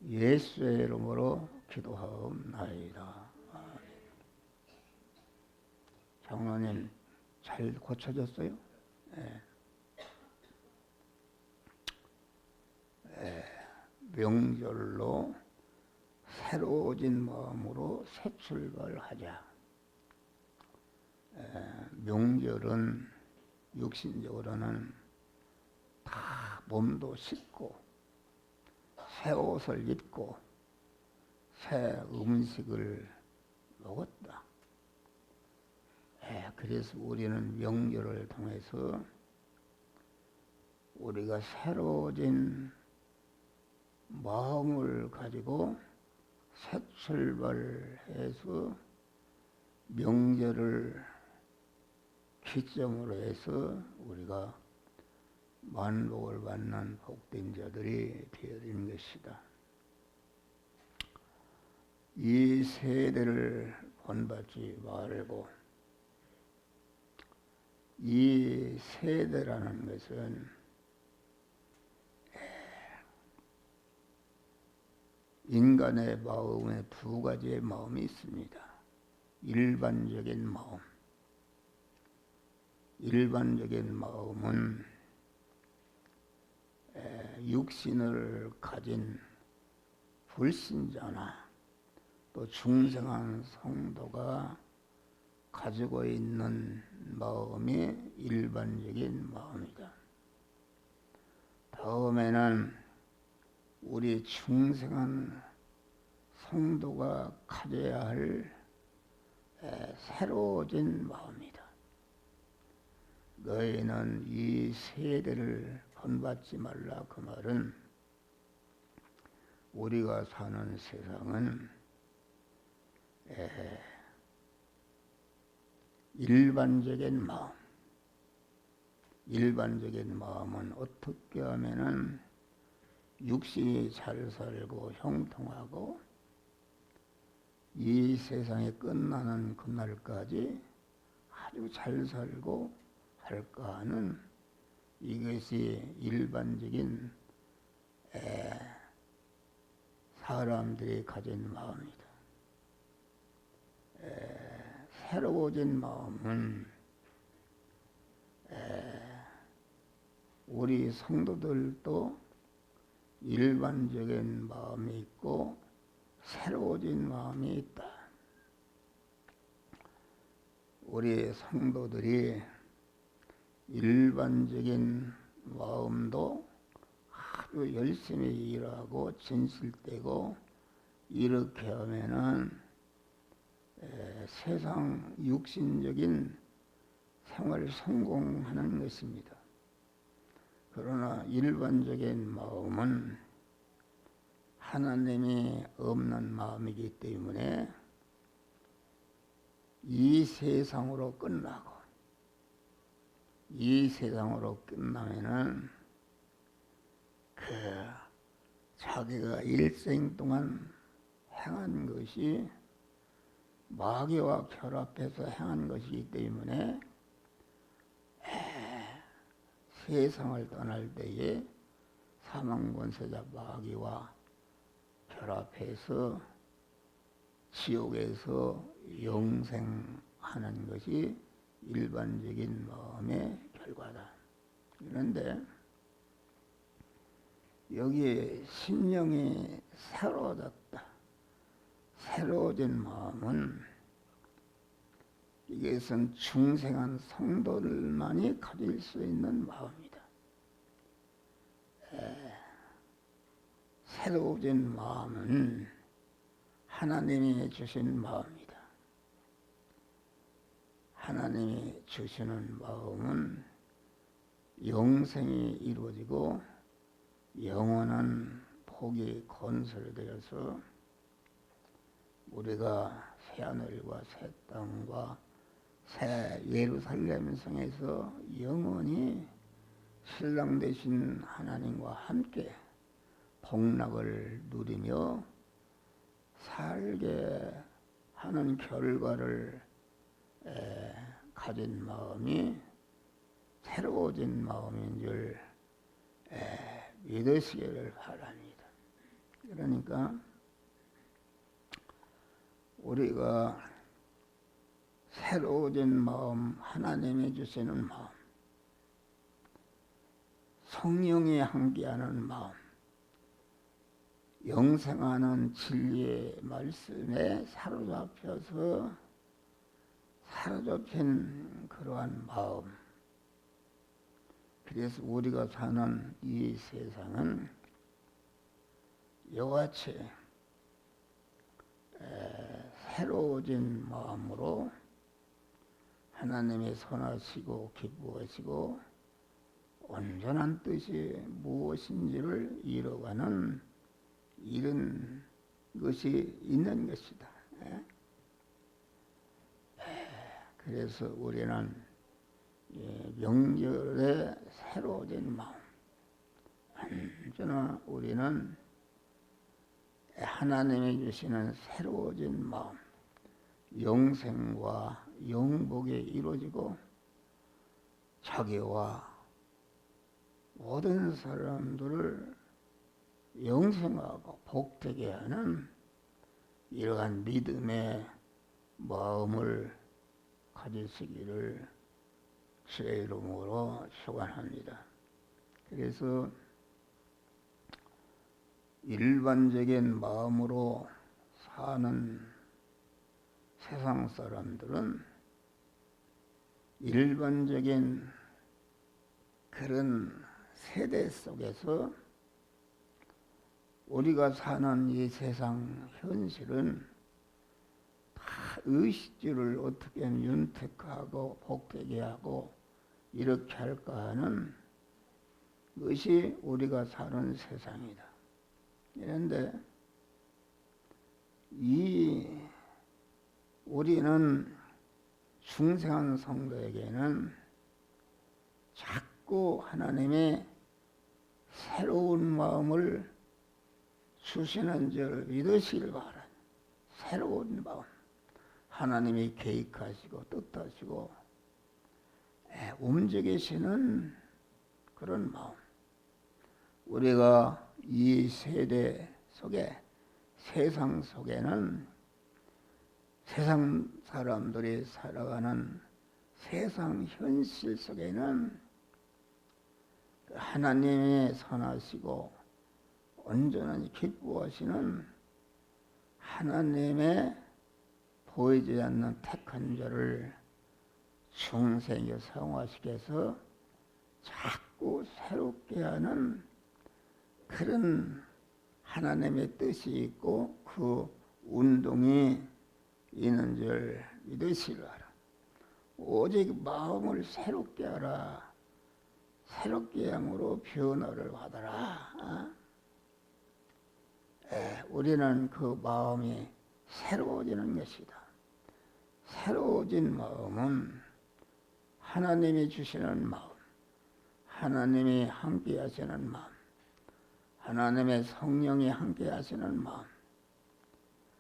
예수의 이름으로 기도하옵나이다. 장로님 잘 고쳐졌어요? 예. 명절로 새로워진 마음으로 새 출발하자. 명절은 육신적으로는 다 몸도 씻고 새 옷을 입고 새 음식을 먹었다. 그래서 우리는 명절을 통해서 우리가 새로워진 마음을 가지고 새 출발해서 명절을 기점으로 해서 우리가 만복을 받는 복된 자들이 되어지는 것이다. 이 세대를 본받지 말고 이 세대라는 것은 인간의 마음에 두 가지의 마음이 있습니다. 일반적인 마음. 일반적인 마음은 육신을 가진 불신자나 또 중생한 성도가 가지고 있는 마음이 일반적인 마음이다. 다음에는 우리 중생한 성도가 가져야 할 새로워진 마음이다. 너희는 이 세대를 본받지 말라. 그 말은 우리가 사는 세상은 일반적인 마음, 일반적인 마음은 어떻게 하면은 육신이 잘 살고 형통하고 이 세상이 끝나는 그날까지 아주 잘 살고 할까 하는 이것이 일반적인 사람들이 가진 마음이다. 새로워진 마음은 우리 성도들도 일반적인 마음이 있고 새로워진 마음이 있다. 우리 성도들이 일반적인 마음도 아주 열심히 일하고 진실되고 이렇게 하면은 세상 육신적인 생활을 성공하는 것입니다. 그러나 일반적인 마음은 하나님이 없는 마음이기 때문에 이 세상으로 끝나고 이 세상으로 끝나면은 자기가 일생 동안 행한 것이 마귀와 결합해서 행한 것이기 때문에 세상을 떠날 때에 사망권세자 마귀와 결합해서 지옥에서 영생하는 것이 일반적인 마음의 결과다. 그런데 여기에 심령이 새로워졌다. 새로워진 마음은 이것은 중생한 성도들만이 가질 수 있는 마음이다. 새로워진 마음은 하나님이 주신 마음이다. 하나님이 주시는 마음은 영생이 이루어지고 영원한 복이 건설되어서 우리가 새하늘과 새 땅과 새 예루살렘 성에서 영원히 신랑 되신 하나님과 함께 복락을 누리며 살게 하는 결과를 가진 마음이 새로워진 마음인 줄 믿으시기를 바랍니다. 그러니까 우리가 새로워진 마음, 하나님이 주시는 마음, 성령이 함께하는 마음, 영생하는 진리의 말씀에 사로잡힌 그러한 마음. 그래서 우리가 사는 이 세상은 이같이 새로워진 마음으로 하나님의 선하시고 기뻐하시고 온전한 뜻이 무엇인지를 이뤄가는 이런 것이 있는 것이다. 그래서 우리는 명절에 새로워진 마음, 언제나 우리는 하나님이 주시는 새로워진 마음, 영생과 영복이 이루어지고 자기와 모든 사람들을 영생하고 복되게 하는 이러한 믿음의 마음을 가지시기를 주의 이름으로 축원합니다. 그래서 일반적인 마음으로 사는 세상 사람들은 일반적인 그런 세대 속에서 우리가 사는 이 세상 현실은 다 의식주를 어떻게 윤택하고 복되게 하고 이렇게 할까 하는 것이 우리가 사는 세상이다. 그런데 우리는 중생한 성도에게는 자꾸 하나님의 새로운 마음을 주시는 줄 믿으시길 바라는 새로운 마음, 하나님이 계획하시고 뜻하시고 움직이시는 그런 마음. 우리가 이 세대 속에, 세상 속에는 세상 사람들이 살아가는 세상 현실 속에는 하나님의 선하시고 온전히 기뻐하시는 하나님의 보이지 않는 택한 자를 중생에 성화시켜서 자꾸 새롭게 하는 그런 하나님의 뜻이 있고 그 운동이 있는 줄 믿으시라. 오직 마음을 새롭게 하라. 새롭게 함으로 변화를 받아라. 우리는 그 마음이 새로워지는 것이다. 새로워진 마음은 하나님이 주시는 마음, 하나님이 함께 하시는 마음, 하나님의 성령이 함께 하시는 마음,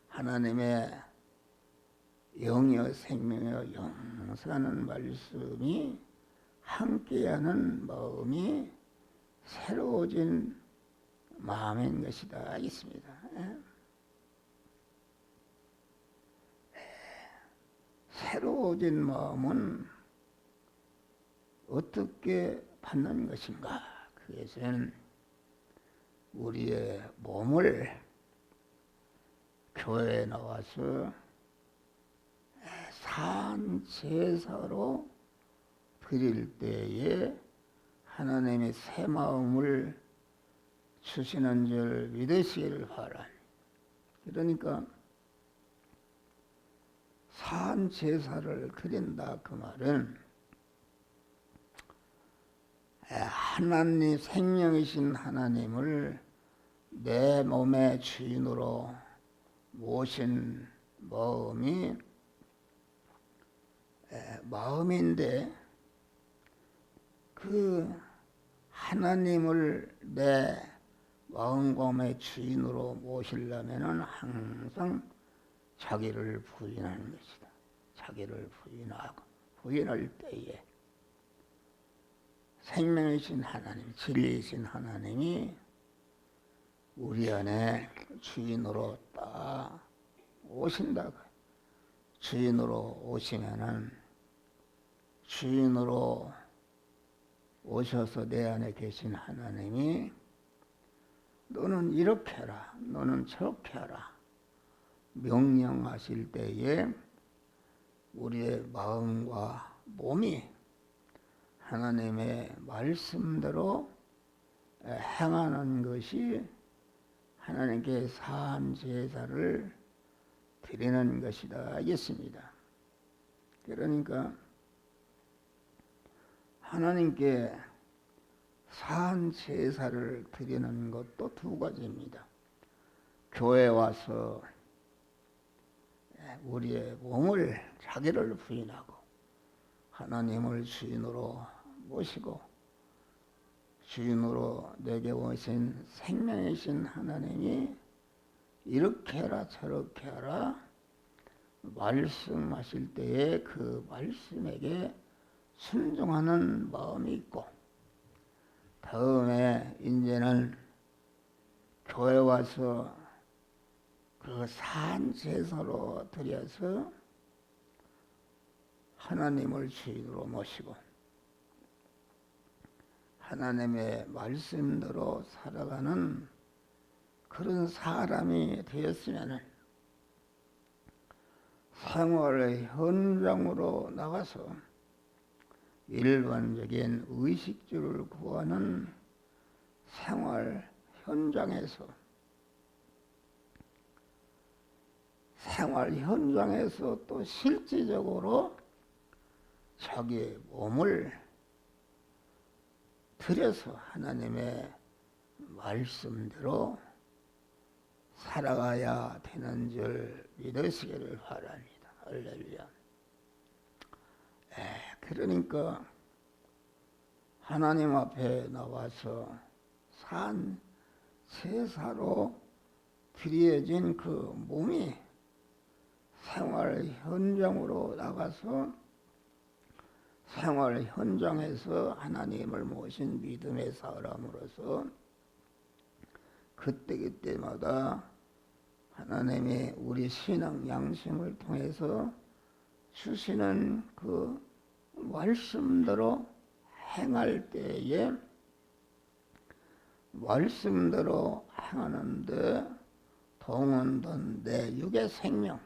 하나님의 영이여 생명이여 영생하는 말씀이 함께하는 마음이 새로워진 마음인 것이다 하겠습니다. 새로워진 마음은 어떻게 받는 것인가? 그것은 우리의 몸을 교회에 나와서 산제사로 드릴 때에 하나님의 새 마음을 주시는 줄 믿으시기를 바라니. 그러니까 산제사를 드린다 그 말은 하나님 생명이신 하나님을 내 몸의 주인으로 모신 마음인데 그 하나님을 내 마음의 주인으로 모시려면은 항상 자기를 부인하는 것이다. 자기를 부인할 때에 생명이신 하나님, 진리이신 하나님이 우리 안에 주인으로 딱 오신다. 주인으로 오시면은 주인으로 오셔서 내 안에 계신 하나님이 너는 이렇게 해라, 너는 저렇게 하라 명령하실 때에 우리의 마음과 몸이 하나님의 말씀대로 행하는 것이 하나님께 사한 제사를 드리는 것이다 하겠습니다. 그러니까 하나님께 사한 제사를 드리는 것도 두 가지입니다. 교회 와서 우리의 몸을 자기를 부인하고 하나님을 주인으로 모시고 주인으로 내게 오신 생명이신 하나님이 이렇게 해라 저렇게 하라 말씀하실 때에 그 말씀에게 순종하는 마음이 있고, 다음에 이제는 교회 와서 그 산 제사로 드려서 하나님을 주인으로 모시고 하나님의 말씀대로 살아가는 그런 사람이 되었으면 생활의 현장으로 나가서 일반적인 의식주를 구하는 생활 현장에서 또 실질적으로 자기의 몸을 들여서 하나님의 말씀대로 살아가야 되는 줄 믿으시기를 바랍니다. 할렐루야. 그러니까 하나님 앞에 나와서 산 제사로 드려진 그 몸이 생활 현장으로 나가서 생활 현장에서 하나님을 모신 믿음의 사람으로서 그때마다 하나님이 우리 신앙 양심을 통해서 주시는 그 말씀대로 행할 때에 말씀대로 행하는데 동원된 내 육의 생명,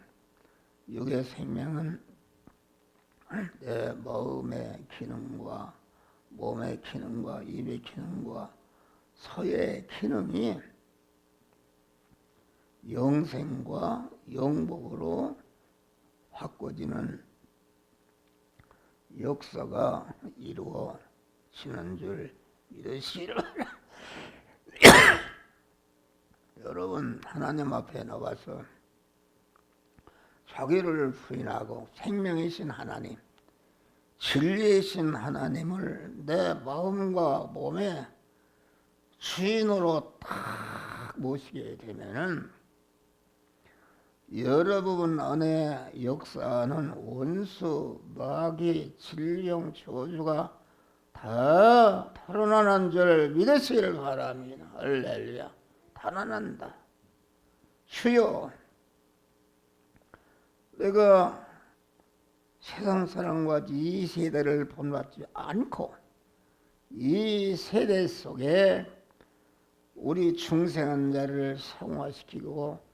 육의 생명은 내 마음의 기능과 몸의 기능과 입의 기능과 서의 기능이 영생과 영복으로 바꿔지는 역사가 이루어지는 줄 믿으시기를 여러분, 하나님 앞에 나와서 자기를 부인하고 생명이신 하나님, 진리이신 하나님을 내 마음과 몸의 주인으로 딱 모시게 되면은 여러분 안에 역사하는 원수, 마귀, 질병, 저주가 다 탈환하는 줄 믿으시기를 바랍니다. 할렐루야. 탈환한다. 주여, 내가 세상 사람과 이 세대를 본받지 않고 이 세대 속에 우리 중생한 자를 성화시키고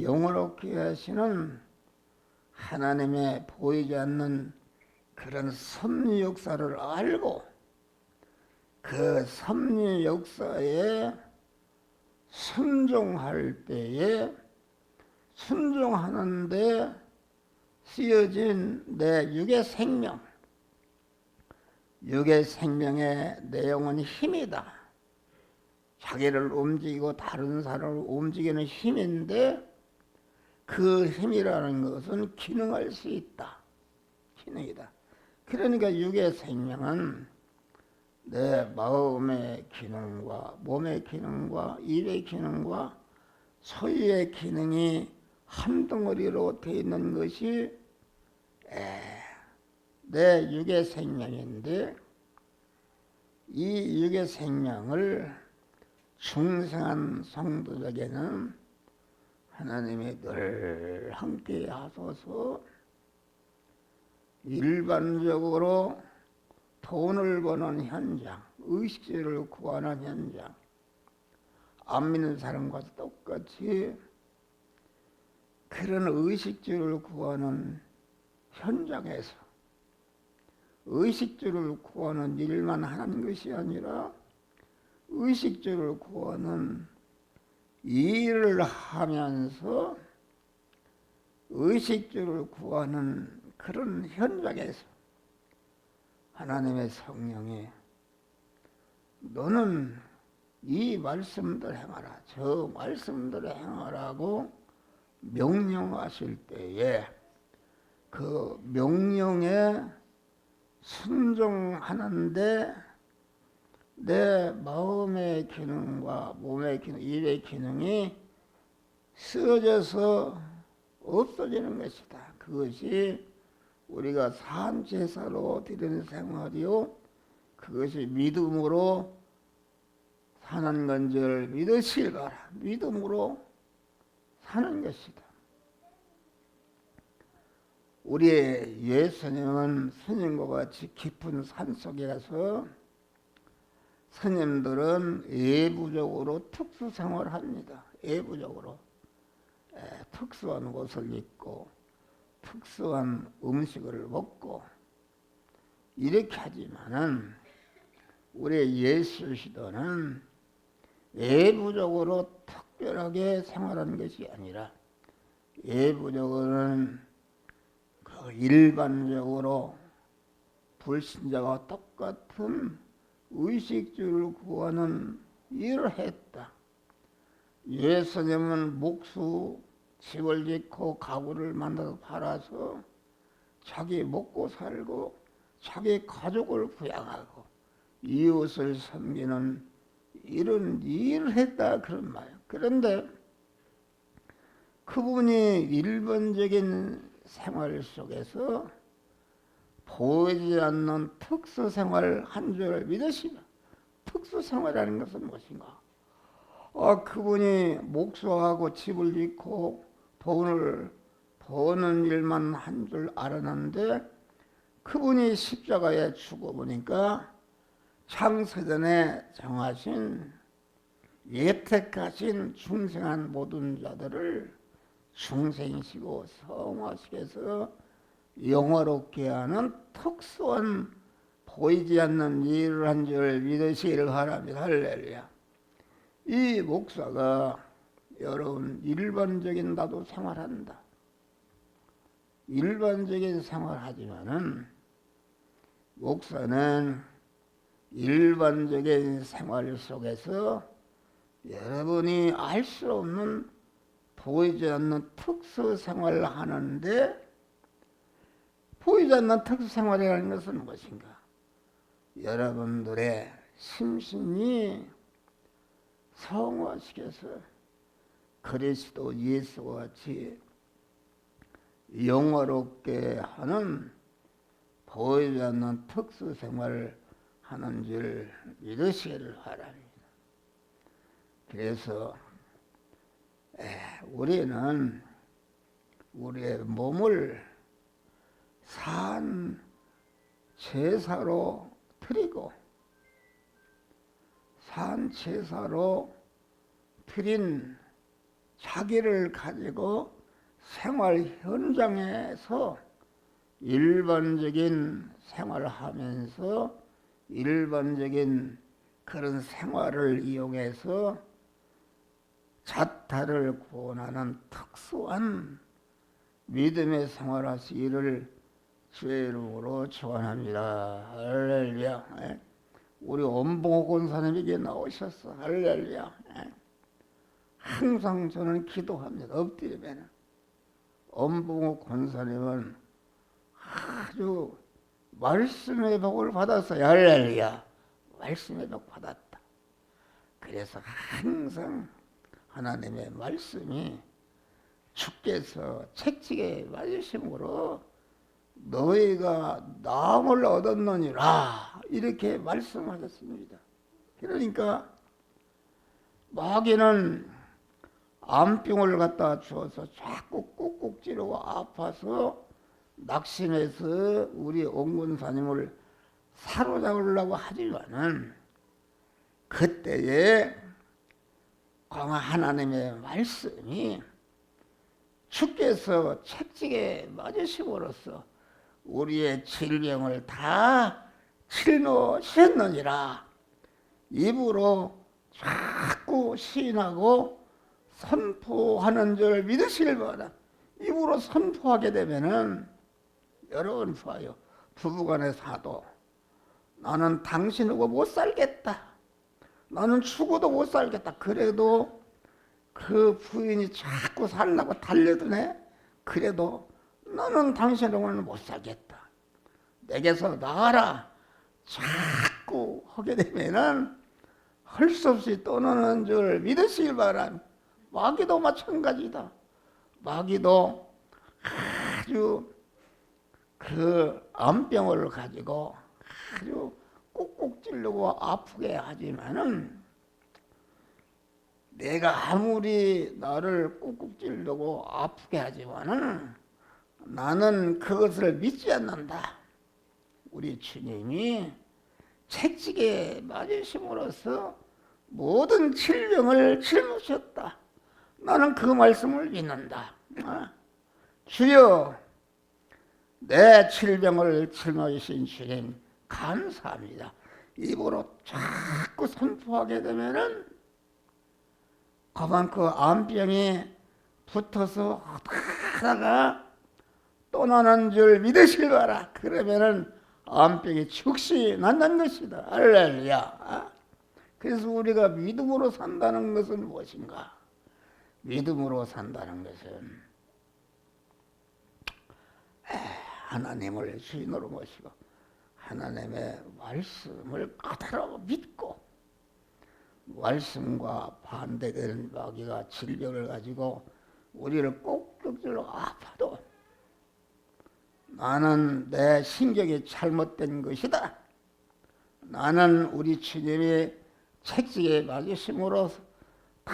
영을 얻게 하시는 하나님의 보이지 않는 그런 섭리 역사를 알고 그 섭리 역사에 순종할 때에 순종하는데 쓰여진 내 육의 생명, 육의 생명의 내용은 힘이다. 자기를 움직이고 다른 사람을 움직이는 힘인데 그 힘이라는 것은 기능할 수 있다. 기능이다. 그러니까 육의 생명은 내 마음의 기능과 몸의 기능과 입의 기능과 소유의 기능이 한 덩어리로 되어 있는 것이 내 육의 생명인데 이 육의 생명을 중생한 성도에게는 하나님이 늘 함께 하소서. 일반적으로 돈을 버는 현장, 의식주를 구하는 현장, 안 믿는 사람과 똑같이 그런 의식주를 구하는 현장에서 의식주를 구하는 일만 하는 것이 아니라 의식주를 구하는 일을 하면서 의식주를 구하는 그런 현장에서 하나님의 성령이 너는 이 말씀들 행하라, 저 말씀들을 행하라고 명령하실 때에 그 명령에 순종하는데 내 마음의 기능과 몸의 기능, 입의 기능이 쓰여져서 없어지는 것이다. 그것이 우리가 산제사로 드리는 생활이요, 그것이 믿음으로 사는 건지를 믿으시거라. 믿음으로 사는 것이다. 우리의 예수님은 스님과 같이 깊은 산속에 가서 스님들은 예부적으로 특수생활을 합니다. 예부적으로 특수한 옷을 입고 특수한 음식을 먹고 이렇게 하지만은 우리 예수 시도는 예부적으로 특별하게 생활하는 것이 아니라 예부적으로는 그 일반적으로 불신자와 똑같은 의식주를 구하는 일을 했다. 예수님은 목수 집을 짓고 가구를 만들어 팔아서 자기 먹고 살고 자기 가족을 부양하고 이웃을 섬기는 이런 일을 했다 그런 말이에요. 그런데 그분이 일반적인 생활 속에서 보이지 않는 특수생활을 한 줄을 믿으시면 특수생활이라는 것은 무엇인가? 그분이 목수하고 집을 짓고 돈을 버는 일만 한 줄 알았는데 그분이 십자가에 죽어보니까 창세전에 정하신 예택하신 중생한 모든 자들을 중생시고 성화시켜서 영화롭게 하는 특수한 보이지 않는 일을 한 줄 믿으시기를 바랍니다. 할렐루야. 이 목사가 여러분 일반적인 나도 생활한다. 일반적인 생활하지만은 목사는 일반적인 생활 속에서 여러분이 알 수 없는 보이지 않는 특수 생활을 하는데 보이지 않는 특수 생활이라는 것은 무엇인가? 여러분들의 심신이 성화시켜서 그리스도 예수와 같이 영화롭게 하는 보이지 않는 특수 생활을 하는 줄 믿으시기를 바랍니다. 그래서 우리는 우리의 몸을 산 제사로 드리고 산 제사로 드린 자기를 가지고 생활 현장에서 일반적인 생활을 하면서 일반적인 그런 생활을 이용해서 자타를 구원하는 특수한 믿음의 생활하시기를 주의 이름으로 축원합니다. 할렐루야. 우리 엄봉호 권사님에게 나오셨어. 할렐루야. 항상 저는 기도합니다. 엎드리면 엄봉호 권사님은 아주 말씀의 복을 받았어요. 할렐루야. 말씀의 복 받았다. 그래서 항상 하나님의 말씀이 주께서 채찍에 맞으심으로 너희가 나음을 얻었느니라 이렇게 말씀하셨습니다. 그러니까 마귀는 암병을 갖다 주어서 자꾸 꾹꾹 찌르고 아파서 낙심해서 우리 옥문사님을 사로잡으려고 하지만은 그때에 광화 하나님의 말씀이 주께서 책찍에 맞으심으로써 우리의 질병을 다 짊어지셨느니라 입으로 자꾸 시인하고 선포하는 줄 믿으시길 바라. 입으로 선포하게 되면은 여러분 봐요. 부부간의 사도 나는 당신하고 못 살겠다. 나는 죽어도 못 살겠다. 그래도 그 부인이 자꾸 살라고 달려드네. 그래도 나는 당신하고는 못 살겠다. 내게서 나가라. 자꾸 하게 되면은 할 수 없이 떠나는 줄 믿으시길 바랍니다. 마귀도 마찬가지다. 마귀도 아주 그 암병을 가지고 아주 꾹꾹 찌르고 아프게 하지만은 내가 아무리 나를 꾹꾹 찌르고 아프게 하지만은 나는 그것을 믿지 않는다. 우리 주님이 책찍에 맞으심으로써 모든 질병을 짊어졌다. 나는 그 말씀을 믿는다. 주여, 내 질병을 짊어지신 주님 감사합니다. 입으로 자꾸 선포하게 되면은 가만 그 암병이 붙어서 하다가 떠나는 줄 믿으시길 바라. 그러면은 암병이 즉시 난다는 것이다. 할렐루야. 그래서 우리가 믿음으로 산다는 것은 무엇인가? 믿음으로 산다는 것은 하나님을 주인으로 모시고 하나님의 말씀을 그대로 믿고 말씀과 반대되는 마귀가 질병을 가지고 우리를 꾹꾹 찔러 아파도 나는 내 신경이 잘못된 것이다. 나는 우리 주님이 책찍에 맞으심으로 다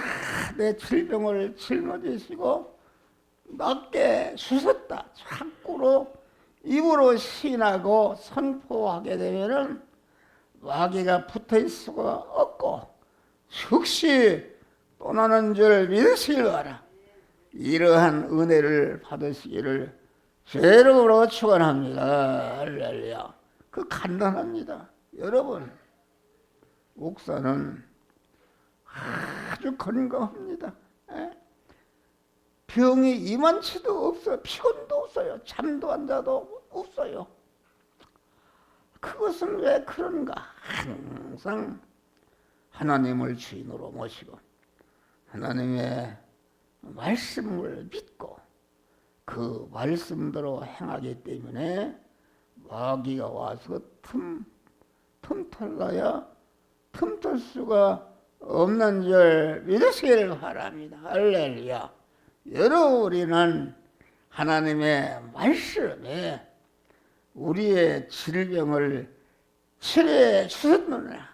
내 질병을 짊어지시고 낫게 주셨다. 자꾸로 입으로 시인하고 선포하게 되면은 마귀가 붙어있을 수가 없고 즉시 떠나는 줄 믿으시길 바라. 이러한 은혜를 받으시기를 죄로로 축원합니다. 할렐루야. 그 간단합니다. 여러분, 목사는 아주 건강합니다. 병이 이만치도 없어요. 피곤도 없어요. 잠도 안 자도 없어요. 그것은 왜 그런가? 항상 하나님을 주인으로 모시고 하나님의 말씀을 믿고 그 말씀대로 행하기 때문에 마귀가 와서 틈털가야 틈털 수가 없는 줄 믿으시기를 바랍니다. 할렐루야. 여러분, 우리는 하나님의 말씀에 우리의 질병을 치료해 주셨느니라.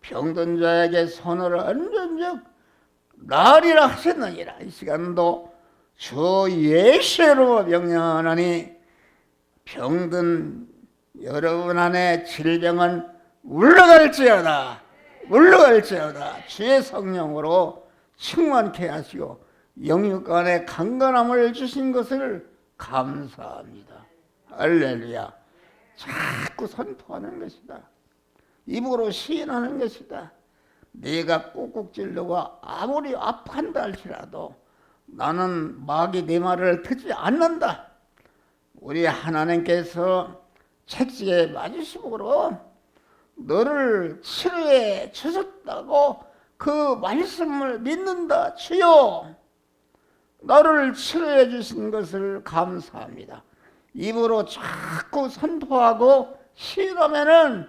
병든 자에게 손을 얹은 즉 나으리라 하셨느니라. 이 시간도 주 예수로 명령하니 병든 여러분 안에 질병은 물러갈지어다. 물러갈지어다. 주의 성령으로 충만케 하시고 영육간에 강건함을 주신 것을 감사합니다. 할렐루야. 자꾸 선포하는 것이다. 입으로 시인하는 것이다. 내가 꾹꾹 찔르고 아무리 아파한다 할지라도 나는 마귀 내 말을 듣지 않는다. 우리 하나님께서 책찍에 맞으심으로 너를 치료해 주셨다고 그 말씀을 믿는다. 주여, 너를 치료해 주신 것을 감사합니다. 입으로 자꾸 선포하고 시인하면은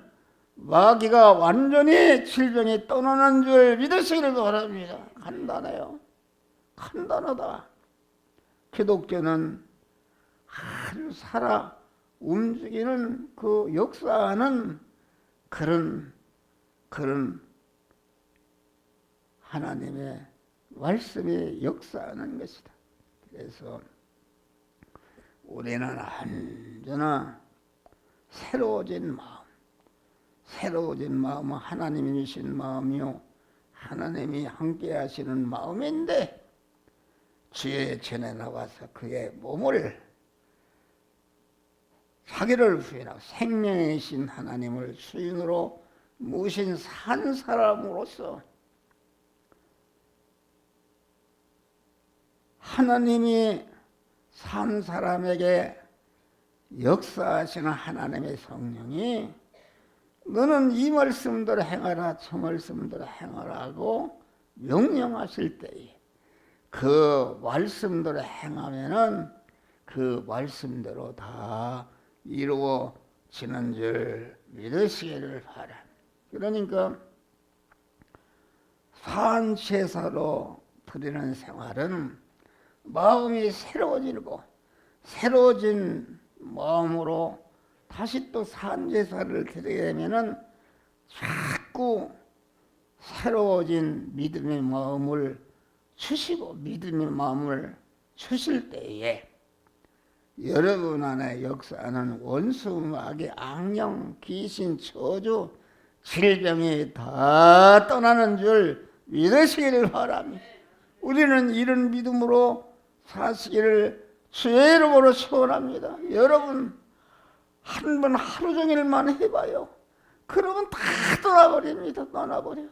마귀가 완전히 질병이 떠나는 줄 믿으시기를 바랍니다. 간단해요. 간단하다. 기독교는 아주 살아 움직이는 그 역사하는 그런 하나님의 말씀이 역사하는 것이다. 그래서 우리는 언제나 새로워진 마음은 하나님이 주신 마음이요 하나님이 함께 하시는 마음인데 주의 전에 나와서 그의 몸을 자기를 부인하고 생명이신 하나님을 주인으로 모신 산 사람으로서 하나님이 산 사람에게 역사하시는 하나님의 성령이 너는 이 말씀대로 행하라 저 말씀대로 행하라 하고 명령하실 때에 그 말씀대로 행하면은 그 말씀대로 다 이루어지는 줄 믿으시기를 바랍니다. 그러니까 산제사로 드리는 생활은 마음이 새로워지고 새로워진 마음으로 다시 또 산제사를 드리게 되면은 자꾸 새로워진 믿음의 마음을 주시고 믿음의 마음을 주실 때에 여러분 안에 역사하는 원수, 마귀, 악령, 귀신, 저주, 질병이 다 떠나는 줄 믿으시기를 바랍니다. 우리는 이런 믿음으로 사시기를 주의 이름으로 소원합니다. 여러분 한 번 하루 종일만 해봐요. 그러면 다 떠나버립니다. 떠나버려.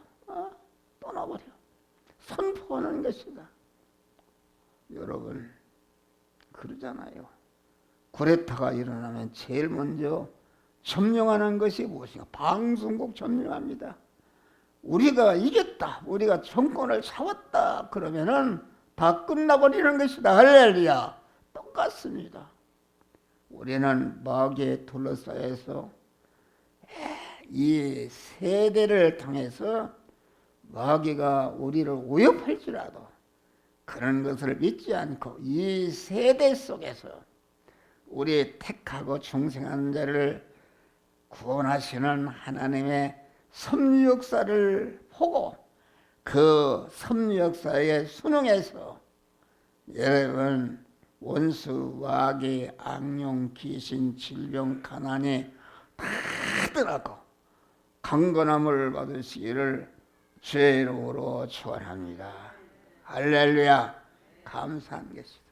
선포하는 것이다. 여러분 그러잖아요. 구레타가 일어나면 제일 먼저 점령하는 것이 무엇인가? 방송국 점령합니다. 우리가 이겼다, 우리가 정권을 잡았다 그러면은 다 끝나버리는 것이다. 할렐루야. 똑같습니다. 우리는 마귀에 둘러싸여서 이 세대를 통해서 마귀가 우리를 위협할지라도 그런 것을 믿지 않고 이 세대 속에서 우리 택하고 중생한 자를 구원하시는 하나님의 섭리 역사를 보고 그 섭리 역사에 순응해서 여러분 원수, 마귀, 악령, 귀신, 질병, 가난이 다 떠나고 강건함을 받으시기를 주의 이름으로 축원합니다. 할렐루야. 감사한 것이다.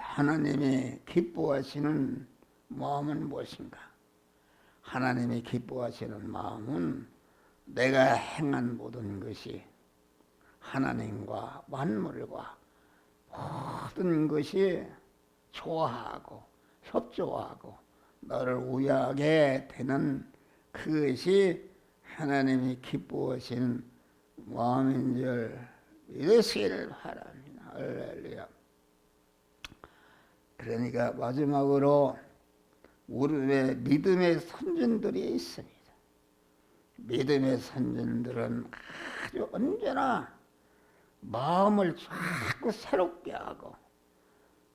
하나님이 기뻐하시는 마음은 무엇인가? 하나님이 기뻐하시는 마음은 내가 행한 모든 것이 하나님과 만물과 모든 것이 좋아하고 협조하고 너를 우애하게 되는 그것이 하나님이 기뻐하시는 마음인 줄 믿으시기를 바랍니다. 할렐루야. 그러니까 마지막으로 우리의 믿음의 선진들이 있습니다. 믿음의 선진들은 아주 언제나 마음을 자꾸 새롭게 하고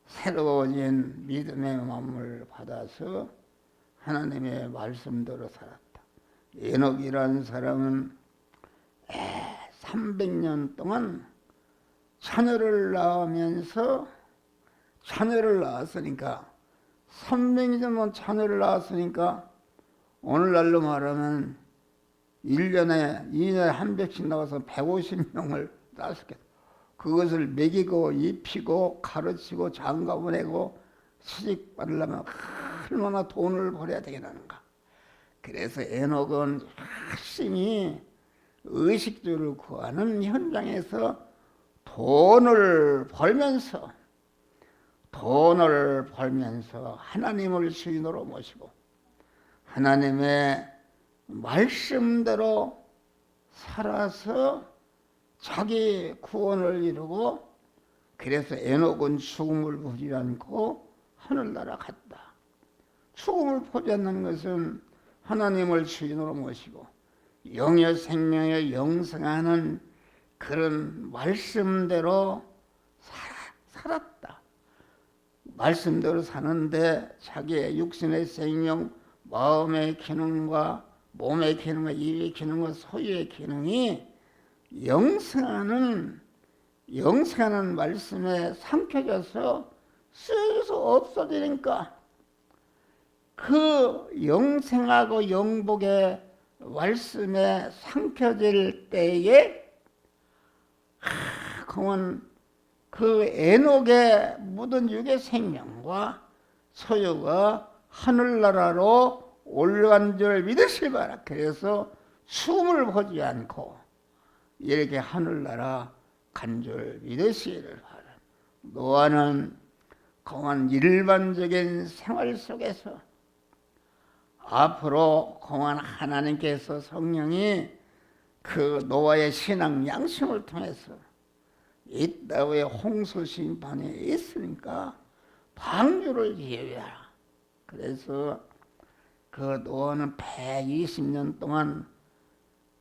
새로워진 믿음의 마음을 받아서 하나님의 말씀대로 살았다. 에녹이라는 사람은 300년 동안 자녀를 낳았으니까 300년 자녀를 낳았으니까 오늘날로 말하면 1년에 2년에 한 벽씩 나와서 150명을 낳았겠다. 그것을 먹이고 입히고 가르치고 장가 보내고 시집 받으려면 얼마나 돈을 벌어야 되겠는가. 그래서 에녹은 열심히 의식주를 구하는 현장에서 돈을 벌면서 하나님을 주인으로 모시고 하나님의 말씀대로 살아서 자기 구원을 이루고 그래서 에녹은 죽음을 보지 않고 하늘나라 갔다. 죽음을 보지 않는 것은 하나님을 주인으로 모시고 영여 생명에 영생하는 그런 말씀대로 살았다. 말씀대로 사는데 자기의 육신의 생명, 마음의 기능과 몸의 기능과 입의 기능과 소유의 기능이 영생하는 말씀에 삼켜져서 쓰여져서 없어지니까 그 영생하고 영복의 말씀에 삼켜질 때에 그건 그 에녹에 묻은 육의 생명과 소유가 하늘나라로 올라간 줄 믿으실 바라. 그래서 숨을 보지 않고 이렇게 하늘나라 간 줄 믿으시기를 바라. 노아는 그만 일반적인 생활 속에서 앞으로 그만 하나님께서 성령이 그 노아의 신앙 양심을 통해서 이 땅의 홍수 심판이 있으니까 방주를 예외하라. 그래서 그 노아는 120년 동안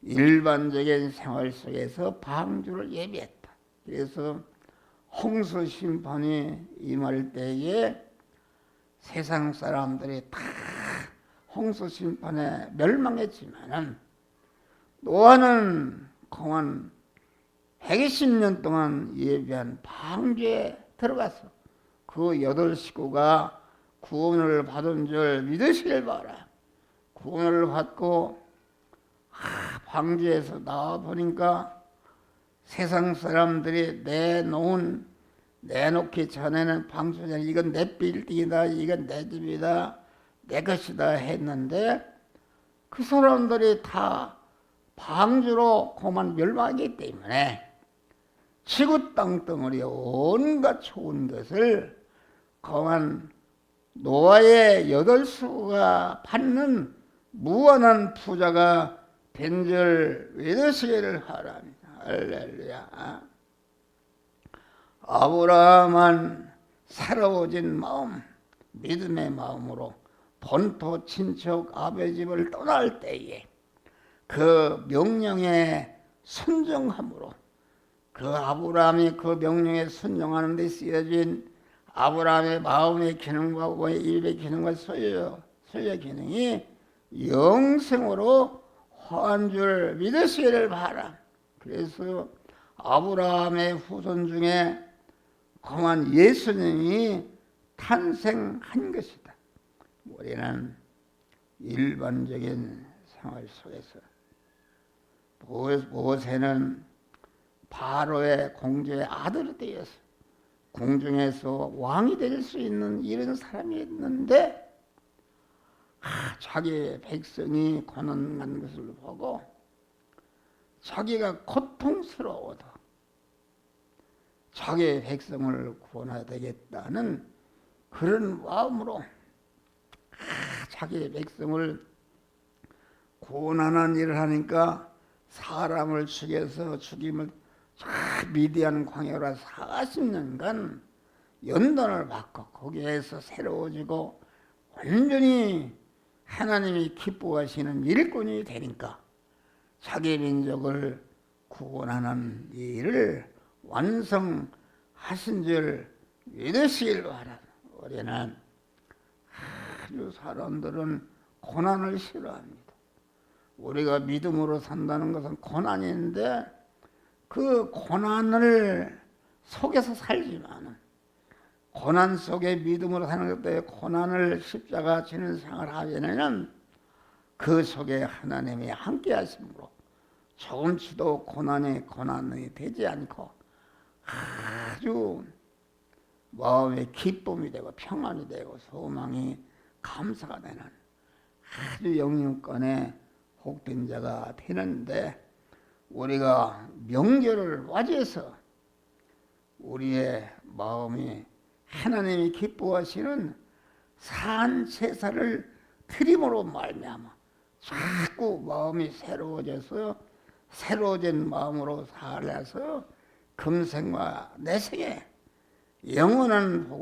일반적인 생활 속에서 방주를 예비했다. 그래서 홍수 심판이 임할 때에 세상 사람들이 다 홍수 심판에 멸망했지만은 노아는 그만 120년 동안 예비한 방주에 들어가서 그 8식구가 구원을 받은 줄 믿으시길 바라. 구원을 받고 방주에서 나와 보니까 세상 사람들이 내놓기 전에는 방주에 이건 내 빌딩이다, 이건 내 집이다, 내 것이다 했는데 그 사람들이 다 방주로 그만 멸망하기 때문에 지구 땅덩어리 온갖 좋은 것을 그만 노아의 8수가 받는 무한한 부자가 된 줄 믿으시기를 바랍니다. 할렐루야. 아브라함은 새로워진 마음, 믿음의 마음으로 본토 친척 아버지 집을 떠날 때에 그 명령에 순종함으로 그 아브라함이 그 명령에 순종하는 데 쓰여진 아브라함의 마음의 기능과 입의 기능과 소유의 기능이 영생으로 허한 줄 믿으시기를 바라. 그래서 아브라함의 후손 중에 그만 예수님이 탄생한 것이다. 우리는 일반적인 생활 속에서 모세는 바로의 공주의 아들이 되어서 궁중에서 왕이 될 수 있는 이런 사람이었는데 자기 백성이 고난한 것을 보고 자기가 고통스러워도 자기 백성을 구원해야 되겠다는 그런 마음으로 자기 백성을 구원하는 일을 하니까 사람을 죽여서 죽임을 미디안 광야로 40년간 연단을 받고 거기에서 새로워지고 완전히 하나님이 기뻐하시는 일꾼이 되니까 자기 민족을 구원하는 일을 완성하신 줄 믿으시길 바랍니다. 우리는 아주 사람들은 고난을 싫어합니다. 우리가 믿음으로 산다는 것은 고난인데 그 고난을 속에서 살지만은 고난 속에 믿음으로 사는 것 때문에 고난을 십자가 지는 생활을 하면은 그 속에 하나님이 함께 하심으로 조금치도 고난이 되지 않고 아주 마음의 기쁨이 되고 평안이 되고 소망이 감사가 되는 아주 영육간의 복된 자가 되는데 우리가 명절을 맞이해서 우리의 마음이 하나님이 기뻐하시는 산 제사를 드림으로 말미암아 자꾸 마음이 새로워져서 새로워진 마음으로 살아서 금생과 내생에 영원한 복을